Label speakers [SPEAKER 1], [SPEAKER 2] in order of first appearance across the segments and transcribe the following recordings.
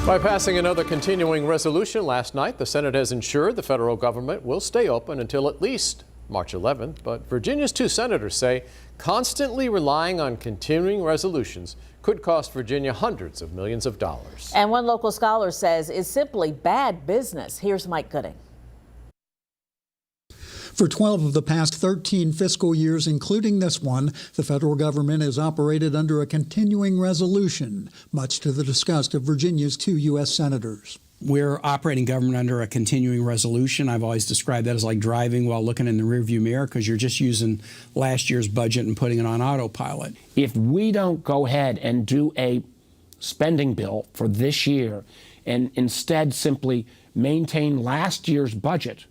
[SPEAKER 1] By passing another continuing resolution last night, the Senate has ensured the federal government will stay open until at least March 11th. But Virginia's two senators say constantly relying on continuing resolutions could cost Virginia hundreds of millions of dollars.
[SPEAKER 2] And one local scholar says it's simply bad business. Here's Mike Gooding.
[SPEAKER 3] For 12 of the past 13 fiscal years, including this one, the federal government has operated under a continuing resolution, much to the disgust of Virginia's two U.S. senators.
[SPEAKER 4] We're operating government under a continuing resolution. I've always described that as like driving while looking in the rearview mirror, because you're just using last year's budget and putting it on autopilot.
[SPEAKER 5] If we don't go ahead and do a spending bill for this year and instead simply maintain last year's budget,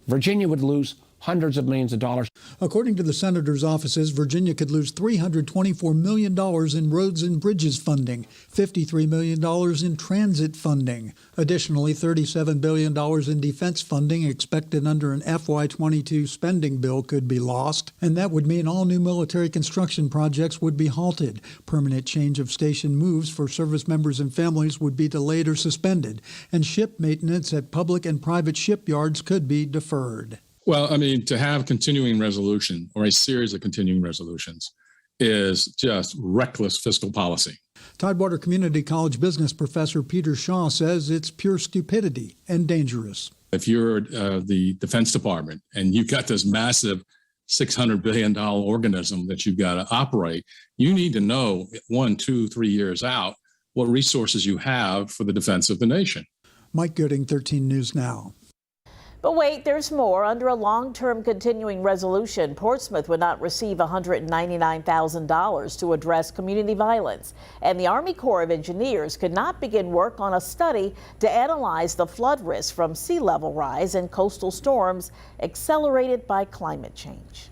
[SPEAKER 5] Virginia would lose hundreds of millions of dollars.
[SPEAKER 3] According to the senators' offices, Virginia could lose $324 million in roads and bridges funding, $53 million in transit funding. Additionally, $37 billion in defense funding expected under an FY22 spending bill could be lost, and that would mean all new military construction projects would be halted. Permanent change of station moves for service members and families would be delayed or suspended, and ship maintenance at public and private shipyards could be deferred.
[SPEAKER 6] Well, I mean, to have continuing resolution or a series of continuing resolutions is just reckless fiscal policy.
[SPEAKER 3] Tidewater Community College business professor Peter Shaw says it's pure stupidity and dangerous.
[SPEAKER 6] If you're the Defense Department and you've got this massive $600 billion organism that you've got to operate, you need to know 1, 2, 3 years out what resources you have for the defense of the nation.
[SPEAKER 3] Mike Gooding, 13 News Now.
[SPEAKER 2] But wait, there's more. Under a long-term continuing resolution, Portsmouth would not receive $199,000 to address community violence. And the Army Corps of Engineers could not begin work on a study to analyze the flood risk from sea level rise and coastal storms accelerated by climate change.